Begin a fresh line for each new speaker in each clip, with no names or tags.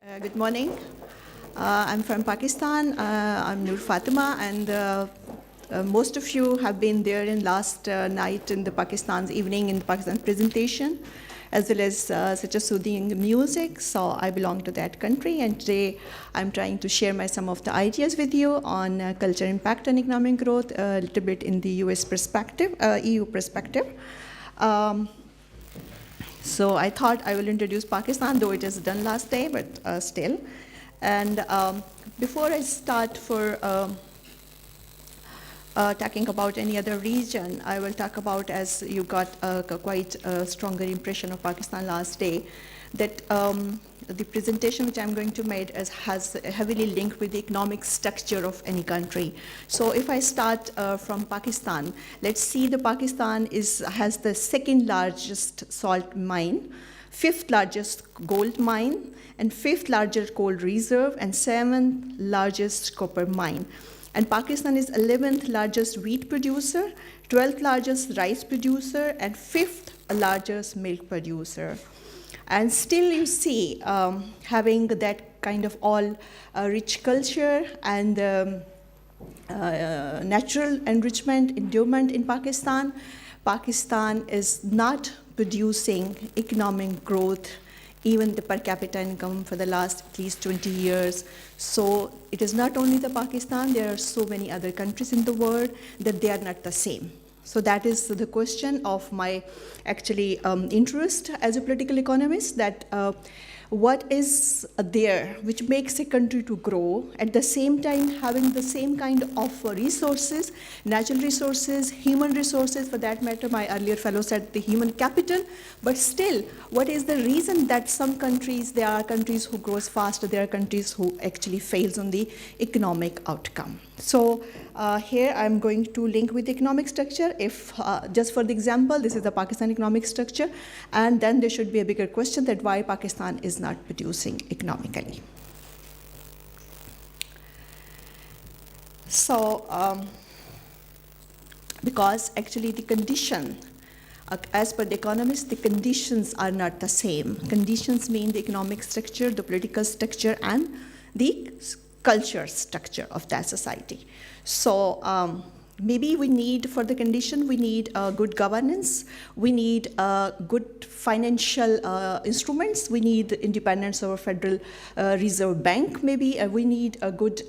Good morning. I'm from Pakistan. I'm Noor Fatima, and most of you have been there in last night in the Pakistan's evening in the Pakistan presentation, as well as such a soothing music. So I belong to that country, and today I'm trying to share some of the ideas with you on culture impact on economic growth, a little bit in the US perspective, EU perspective. So I thought I will introduce Pakistan, though it is done last day, but still. And before I start for talking about any other region, I will talk about, as you got quite a stronger impression of Pakistan last day, that the presentation which I'm going to make has heavily linked with the economic structure of any country. So if I start from Pakistan, let's see the Pakistan has the second largest salt mine, fifth largest gold mine, and fifth largest coal reserve, and seventh largest copper mine. And Pakistan is 11th largest wheat producer, 12th largest rice producer, and 5th largest milk producer. And still you see, having that kind of all rich culture and natural enrichment, endowment in Pakistan, Pakistan is not producing economic growth, even the per capita income for the last at least 20 years. So it is not only the Pakistan, there are so many other countries in the world that they are not the same. So that is the question of my actually interest as a political economist, that what is there which makes a country to grow, at the same time having the same kind of resources, natural resources, human resources, for that matter, my earlier fellow said the human capital, but still, what is the reason that some countries, there are countries who grows faster, there are countries who actually fails on the economic outcome. So here I'm going to link with the economic structure. If just for the example, this is the Pakistan economic structure, and then there should be a bigger question that why Pakistan is not producing economically. So because actually the condition, as per the economists, the conditions are not the same. Conditions mean the economic structure, the political structure, and the culture structure of that society. So maybe we need, for the condition, we need good governance, we need good financial instruments, we need independence of a Federal Reserve Bank, maybe we need a good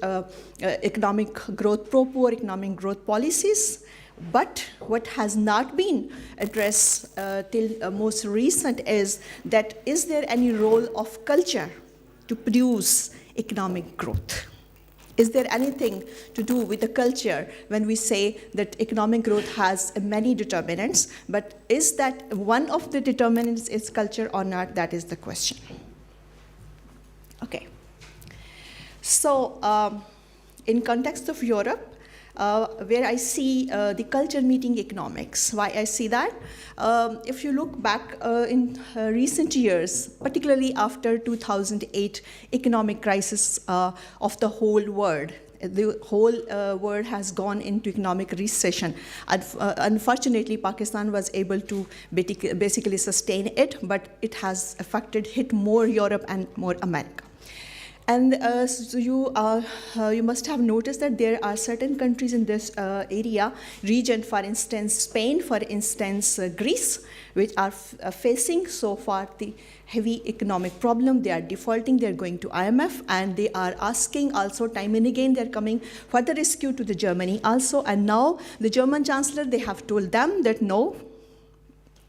economic growth, pro-poor economic growth policies. But what has not been addressed till most recent is that is there any role of culture to produce economic growth? Is there anything to do with the culture when we say that economic growth has many determinants, but is that one of the determinants is culture or not? That is the question. Okay. So in context of Europe, where I see the culture meeting economics. Why I see that? If you look back in recent years, particularly after 2008 economic crisis of the whole world, the whole world has gone into economic recession. Unfortunately, Pakistan was able to basically sustain it, but it has hit more Europe and more America. And so you must have noticed that there are certain countries in this region, for instance, Spain, for instance, Greece, which are facing so far the heavy economic problem. They are defaulting, they're going to IMF, and they are asking also time and again, they're coming for the rescue to the Germany also. And now the German Chancellor, they have told them that no,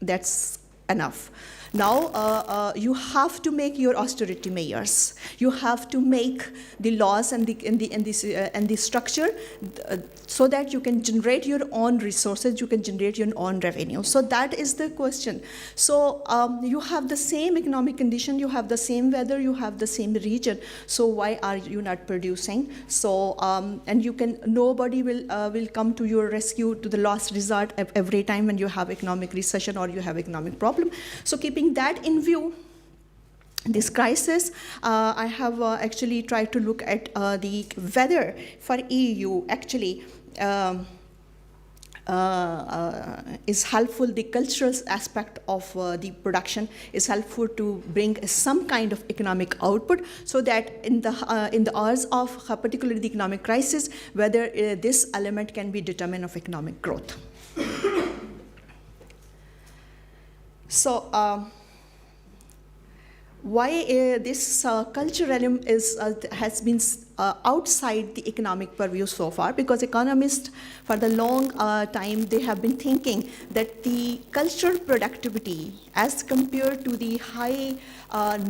that's enough. Now you have to make your austerity measures. You have to make the laws and the structure so that you can generate your own resources, you can generate your own revenue. So that is the question. So you have the same economic condition, you have the same weather, you have the same region. So why are you not producing? So and you can, nobody will come to your rescue, to the last resort every time when you have economic recession or you have economic problem. So keeping that in view, this crisis, I have actually tried to look at the weather for EU. Actually, is helpful. The cultural aspect of the production is helpful to bring some kind of economic output, so that in the hours of particularly the economic crisis, whether this element can be determinant of economic growth. So why this cultural element has been outside the economic purview so far? Because economists, for the long time, they have been thinking that the cultural productivity, as compared to the high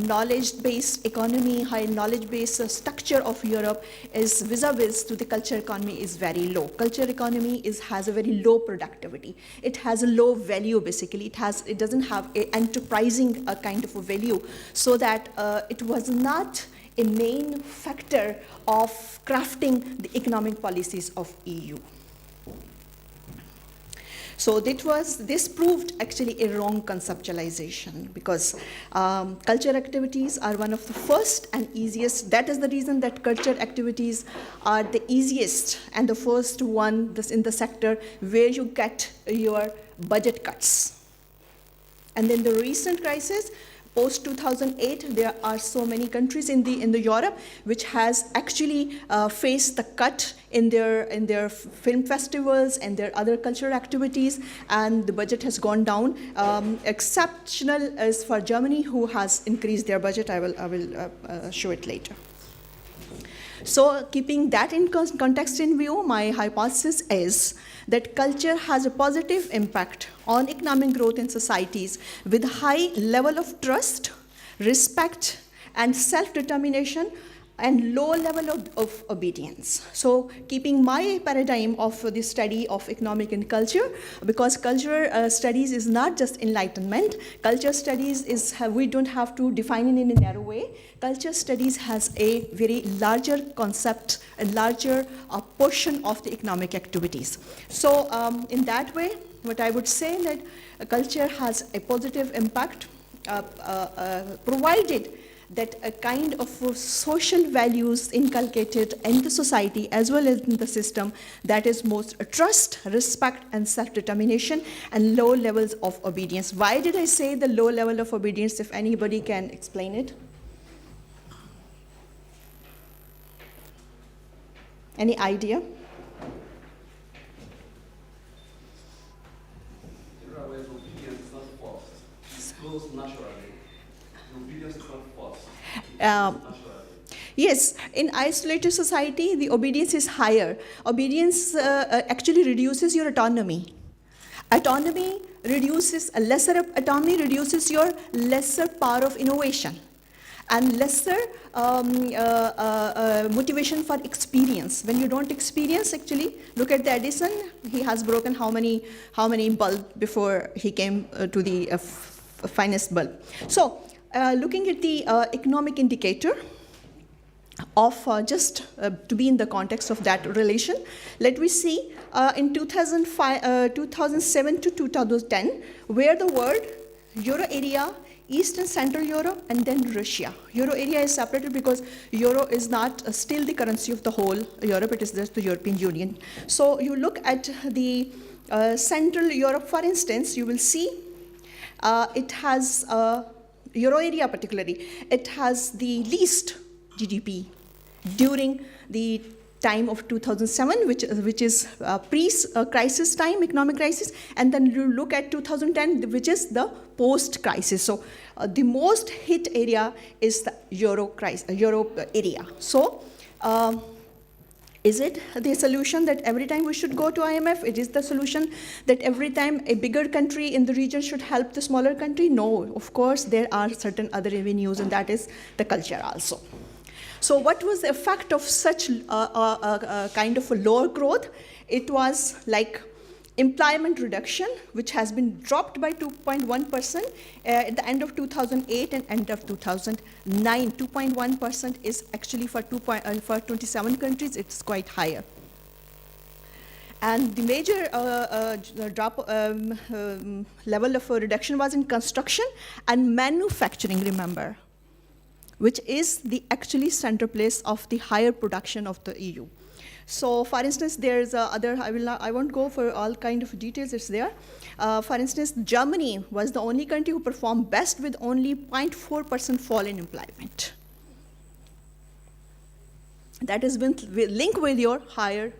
knowledge-based economy, high knowledge-based structure of Europe, is vis-a-vis to the culture economy is very low. Culture economy has a very low productivity. It has a low value, basically. It doesn't have an enterprising kind of a value, so that it was not a main factor of crafting the economic policies of EU. So this proved actually a wrong conceptualization, because culture activities are one of the first and easiest. That is the reason that culture activities are the easiest and the first one in the sector where you get your budget cuts. And then the recent crisis, post 2008, there are so many countries in the Europe which has actually faced the cut in their film festivals and their other cultural activities, and the budget has gone down. Exceptional is for Germany, who has increased their budget. I will show it later. So keeping that in context in view, my hypothesis is that culture has a positive impact on economic growth in societies with high level of trust, respect, and self-determination, and low level of obedience. So keeping my paradigm of the study of economic and culture, because culture studies is not just enlightenment. Culture studies we don't have to define it in a narrow way. Culture studies has a very larger concept, a larger portion of the economic activities. So in that way, what I would say that culture has a positive impact, provided that a kind of social values inculcated in the society as well as in the system, that is most trust, respect, and self-determination, and low levels of obedience. Why did I say the low level of obedience? If anybody can explain it. Any idea?
Obedience is not forced. It flows naturally. Obedience is not forced.
Yes, in isolated society, the obedience is higher. Obedience actually reduces your autonomy. Autonomy reduces your lesser power of innovation, and lesser motivation for experience. When you don't experience, actually, look at the Edison. He has broken how many bulbs before he came to the finest bulb. So, looking at the economic indicator of just to be in the context of that relation, let me see in 2007 to 2010, where the world, Euro area, East and Central Europe, and then Russia. Euro area is separated because Euro is not still the currency of the whole Europe, it is just the European Union. So you look at the Central Europe, for instance, you will see it has, Euro area particularly, it has the least GDP during the time of 2007, which is pre-crisis time, economic crisis, and then you look at 2010, which is the post-crisis. So the most hit area is the Euro area. So is it the solution that every time we should go to IMF? It is the solution that every time a bigger country in the region should help the smaller country? No, of course there are certain other avenues, and that is the culture also. So what was the effect of such kind of a lower growth? It was like employment reduction, which has been dropped by 2.1% at the end of 2008 and end of 2009. 2.1% is actually for 27 countries, it's quite higher. And the major level of reduction was in construction and manufacturing, remember, which is the actually center place of the higher production of the EU. So, for instance, there's other. I won't go for all kind of details. It's there. For instance, Germany was the only country who performed best with only 0.4% fall in employment. That has been linked with your higher.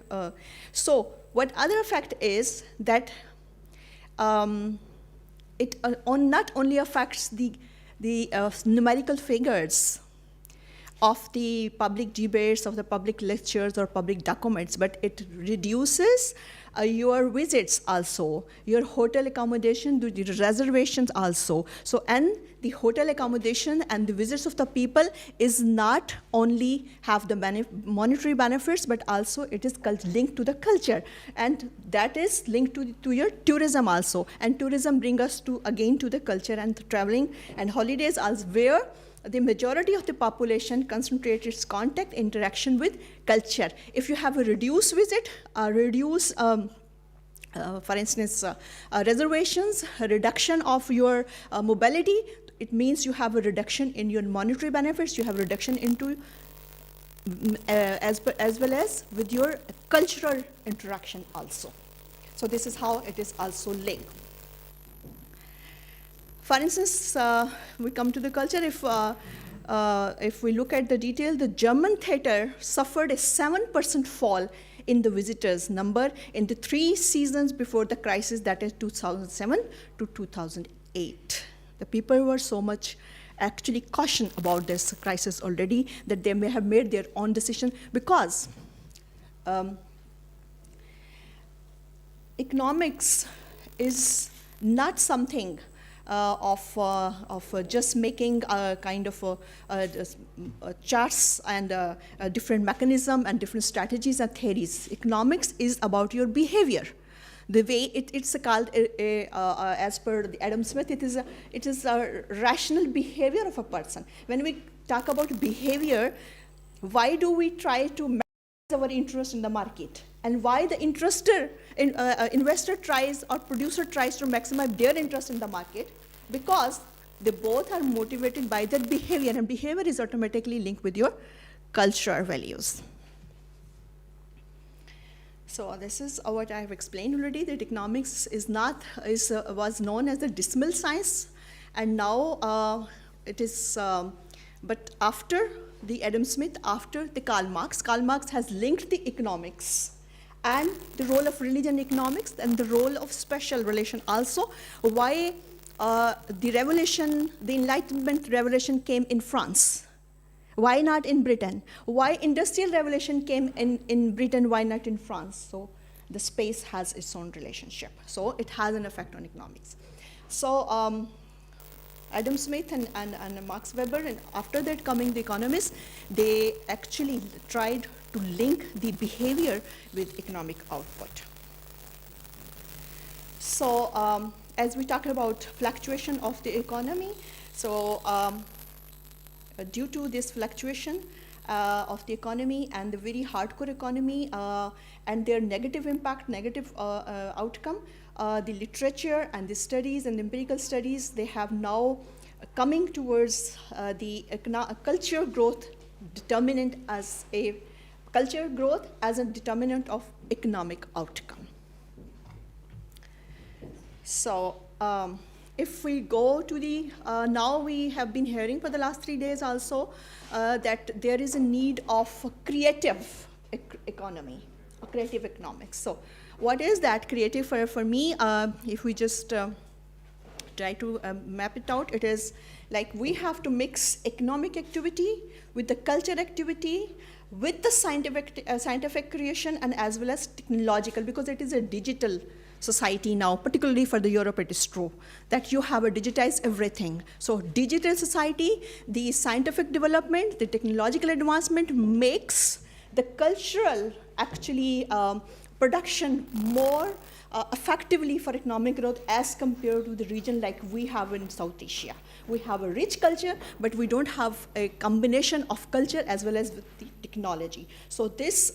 So, what other effect is that it not only affects the numerical figures of the public debates, of the public lectures or public documents, but it reduces your visits also, your hotel accommodation, the reservations also. So, and the hotel accommodation and the visits of the people is not only have the monetary benefits, but also it is linked to the culture. And that is linked to your tourism also. And tourism brings us again to the culture and the traveling and holidays as where the majority of the population concentrates its contact interaction with culture. If you have a reduced visit, for instance, reservations, a reduction of your mobility, it means you have a reduction in your monetary benefits, you have a reduction into as well as with your cultural interaction also. So this is how it is also linked. For instance, we come to the culture. If we look at the detail, the German theater suffered a 7% fall in the visitors number in the 3 seasons before the crisis, that is 2007 to 2008. The people were so much actually cautioned about this crisis already that they may have made their own decision, because economics is not something of just making a kind of charts and a different mechanism and different strategies and theories. Economics is about your behavior. The way it's called, as per Adam Smith, it is a rational behavior of a person. When we talk about behavior, why do we try to maximize our interest in the market? And why the investor tries or producer tries to maximize their interest in the market? Because they both are motivated by their behavior, and behavior is automatically linked with your cultural values. So this is what I have explained already, that economics was known as the dismal science, and now it is, but after the Adam Smith, after the Karl Marx has linked the economics and the role of religion economics and the role of special relation also. Why the revolution, the Enlightenment revolution came in France? Why not in Britain? Why industrial revolution came in Britain? Why not in France? So the space has its own relationship. So it has an effect on economics. So Adam Smith and Max Weber, and after that coming the economists, they actually tried to link the behavior with economic output. So as we talk about fluctuation of the economy, so due to this fluctuation of the economy and the very hardcore economy and their negative impact, negative outcome, the literature and the studies and the empirical studies, they have now coming towards the culture growth determinant as a culture growth as a determinant of economic outcome. So if we go to the, now we have been hearing for the last 3 days also that there is a need of a creative economy, a creative economics. So what is that creative for me? If we just try to map it out, it is like we have to mix economic activity with the culture activity, with the scientific creation, and as well as technological, because it is a digital society now, particularly for the Europe, it is true that you have a digitized everything. So digital society, the scientific development, the technological advancement makes the cultural actually production more effectively for economic growth as compared to the region like we have in South Asia. We have a rich culture, but we don't have a combination of culture as well as with the technology. So this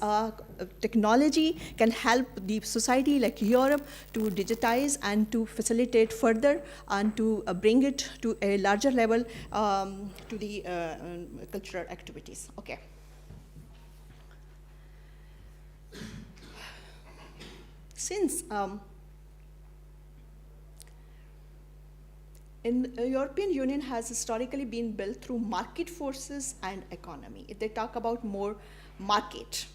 technology can help the society like Europe to digitize and to facilitate further and to bring it to a larger level to the cultural activities. Okay. since European Union has historically been built through market forces and economy. They talk about more market.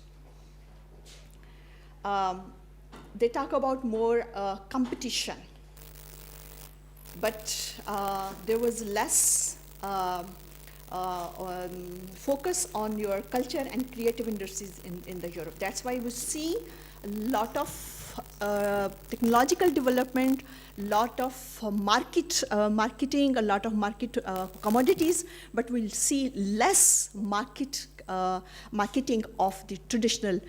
They talk about more competition. But there was less focus on your culture and creative industries in the Europe. That's why we see a lot of technological development, lot of marketing, a lot of market commodities, but we'll see less marketing of the traditional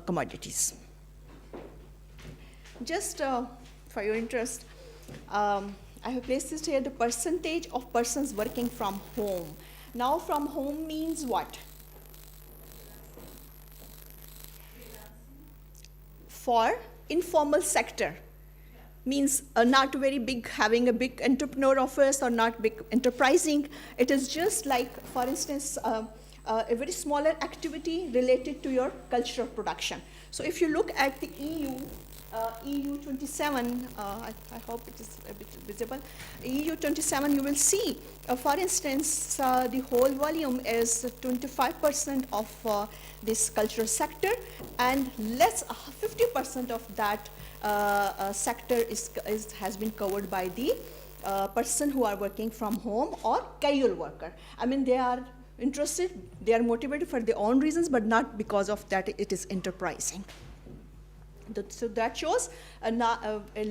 commodities. Just for your interest, I have placed this here, the percentage of persons working from home. Now from home means what? For informal sector. Means not very big, having a big entrepreneur office or not big enterprising. It is just like, for instance, a very smaller activity related to your cultural production. So if you look at the EU 27, I hope it is a bit visible. EU 27, you will see, for instance, the whole volume is 25% of this cultural sector, and less 50% of that sector has been covered by the person who are working from home or casual worker. I mean, they are interested, they are motivated for their own reasons, but not because of that it is enterprising. So that shows a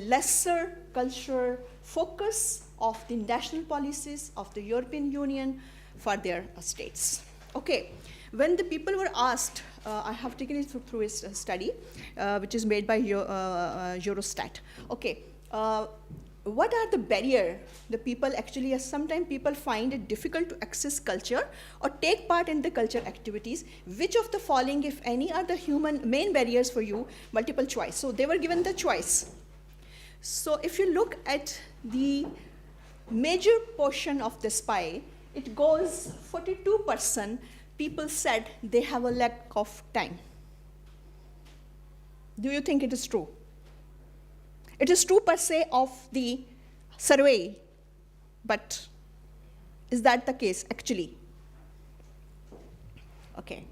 lesser cultural focus of the national policies of the European Union for their states. Okay, when the people were asked, I have taken it through a study, which is made by Eurostat. Okay, what are the barriers the people actually, sometimes people find it difficult to access culture or take part in the culture activities. Which of the following, if any, are the main barriers for you? Multiple choice. So they were given the choice. So if you look at the major portion of this pie, it goes 42% people said they have a lack of time. Do you think it is true? It is true per se of the survey, but is that the case actually? Okay.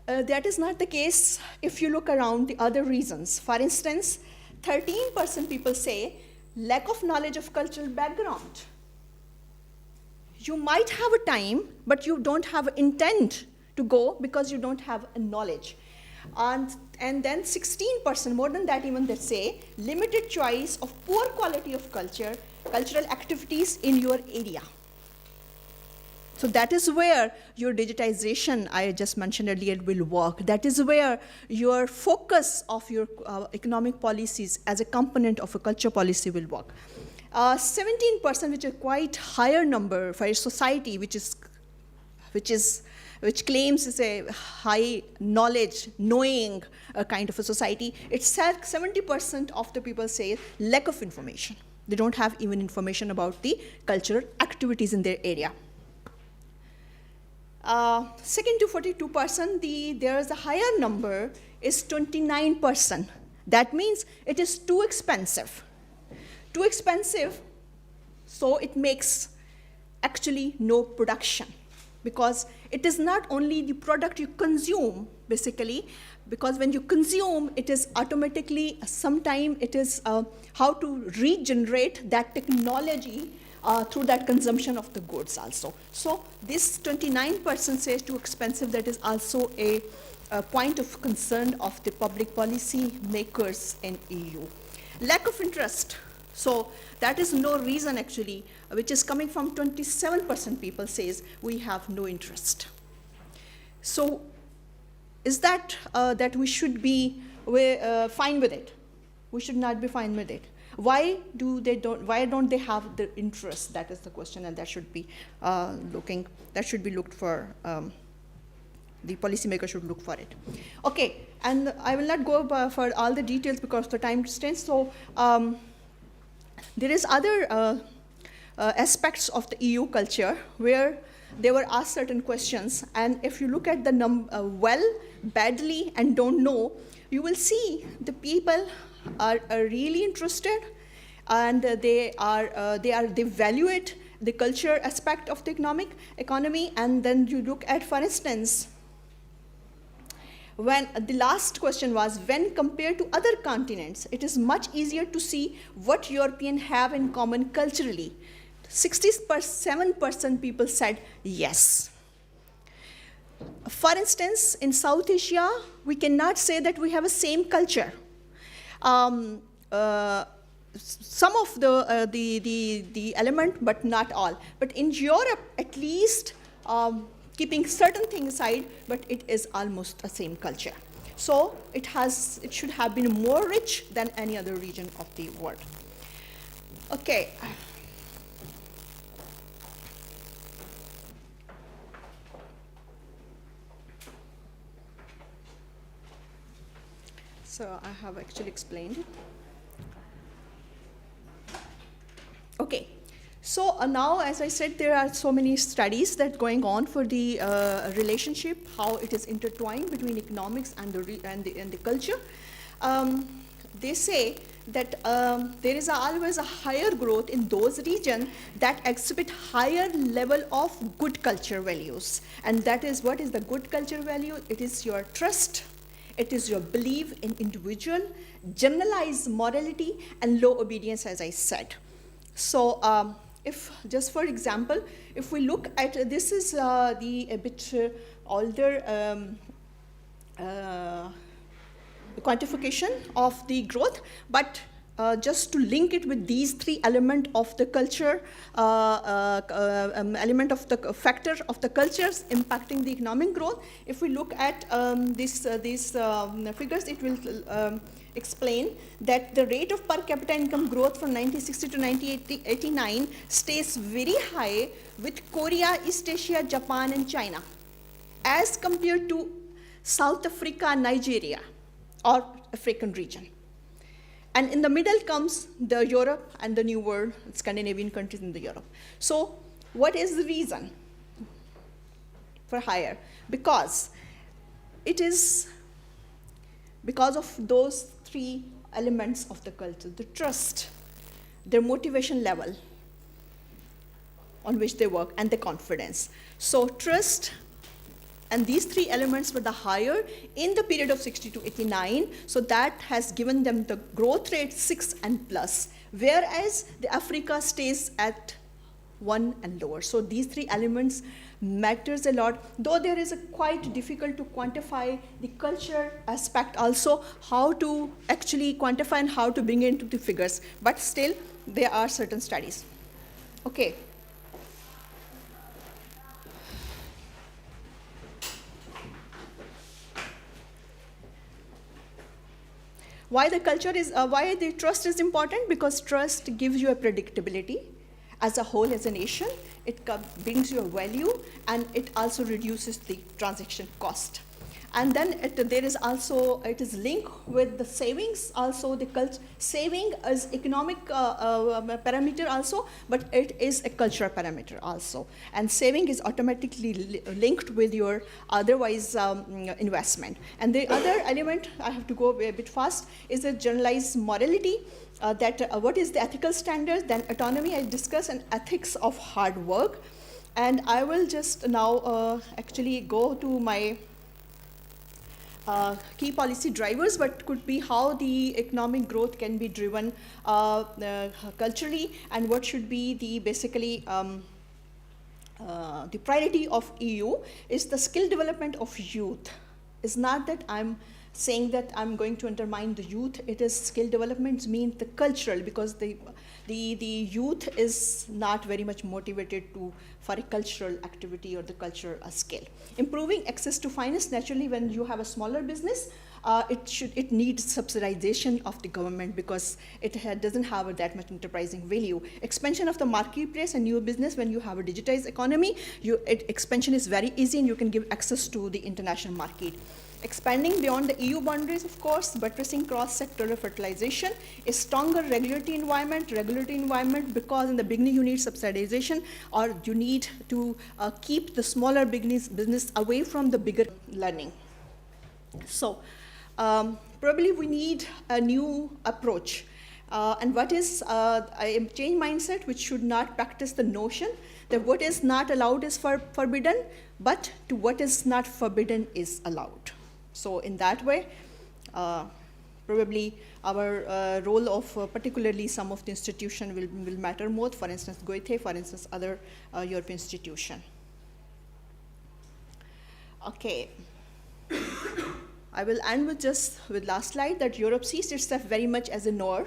That is not the case if you look around the other reasons. For instance, 13% people say lack of knowledge of cultural background. You might have a time, but you don't have intent to go because you don't have a knowledge. And then 16%, more than that even, they say limited choice of poor quality of cultural activities in your area. So that is where your digitization, I just mentioned earlier, will work. That is where your focus of your economic policies as a component of a culture policy will work. 17%, which is a quite higher number for a society which claims is a high knowledge, knowing kind of a society, it's 70% of the people say lack of information. They don't have even information about the cultural activities in their area. Second to 42%, there is a higher number is 29%. That means it is too expensive. Too expensive, so it makes actually no production. Because it is not only the product you consume, basically, because when you consume, it is automatically, sometimes it is how to regenerate that technology through that consumption of the goods also. So this 29% says too expensive, that is also a point of concern of the public policy makers in EU. Lack of interest. So that is no reason actually, which is coming from 27% people says we have no interest. So is that that we should be fine with it? We should not be fine with it. Why don't they have the interest? That is the question, and that should be looked for. The policymaker should look for it. Okay, and I will not go for all the details because the time constraints. So. There is other aspects of the EU culture where they were asked certain questions, and if you look at the well, badly, and don't know, you will see the people are really interested, and they evaluate the culture aspect of the economy. And then you look at, for instance, when the last question was, when compared to other continents, it is much easier to see what Europeans have in common culturally. 67% people said yes. For instance, in South Asia, we cannot say that we have a same culture. Some of the element, but not all. But in Europe, at least, keeping certain things aside, but it is almost the same culture. So it should have been more rich than any other region of the world. Okay. So I have actually explained it. Okay. So now, as I said, there are so many studies that are going on for the relationship, how it is intertwined between economics and the culture. They say that there is always a higher growth in those regions that exhibit higher level of good culture values. And that is, what is the good culture value? It is your trust. It is your belief in individual, generalized morality, and low obedience, as I said. So if, just for example, if we look at, this is the a bit older quantification of the growth, but just to link it with these three elements of the culture, element of the factor of the cultures impacting the economic growth. If we look at these figures, it will explain that the rate of per capita income growth from 1960 to 1989 stays very high with Korea, East Asia, Japan, and China, as compared to South Africa, Nigeria, or African region. And in the middle comes the Europe and the New World, Scandinavian countries in the Europe. So what is the reason for higher? Because it is because of those three elements of the culture: the trust, their motivation level on which they work, and the confidence. So trust, and these three elements were the higher in the period of 60 to 89. So that has given them the growth rate 6 and plus, whereas the Africa stays at 1 and lower. So these three elements matters a lot, though there is a quite difficult to quantify the culture aspect also, how to actually quantify and how to bring it into the figures. But still, there are certain studies. Okay. Why the culture is, why the trust is important? Because trust gives you a predictability as a whole, as a nation. It brings you a value, and it also reduces the transaction cost. And then there is also, it is linked with the savings also. The saving is economic parameter also, but it is a cultural parameter also. And saving is automatically linked with your otherwise investment. And the other element, I have to go a bit fast, is a generalized morality. What is the ethical standards, then autonomy, I discuss, and ethics of hard work. And I will just now actually go to my key policy drivers, but could be how the economic growth can be driven culturally, and what should be the basically the priority of EU is the skill development of youth. It's not that I'm saying that I'm going to undermine the youth. It is skill development means the cultural, because the youth is not very much motivated for a cultural activity or the cultural skill. Improving access to finance. Naturally, when you have a smaller business, it needs subsidization of the government, because it doesn't have that much enterprising value. Expansion of the marketplace and new business. When you have a digitized economy, expansion is very easy, and you can give access to the international market. Expanding beyond the EU boundaries, of course, buttressing cross-sectoral fertilization, a stronger regulatory environment, because in the beginning you need subsidization, or you need to keep the smaller business away from the bigger learning. So Probably we need a new approach. And what is a change mindset, which should not practice the notion that what is not allowed is forbidden, but to what is not forbidden is allowed. So in that way, probably our role of particularly some of the institution will matter more. For instance, Goethe, for instance, other European institution. Okay. I will end with last slide, that Europe sees itself very much as a Noor,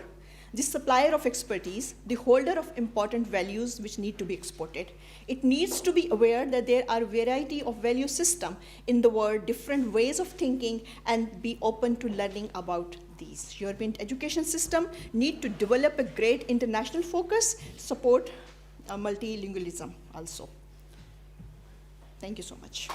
the supplier of expertise, the holder of important values which need to be exported. It needs to be aware that there are a variety of value systems in the world, different ways of thinking, and be open to learning about these. European education system need to develop a great international focus, support multilingualism also. Thank you so much.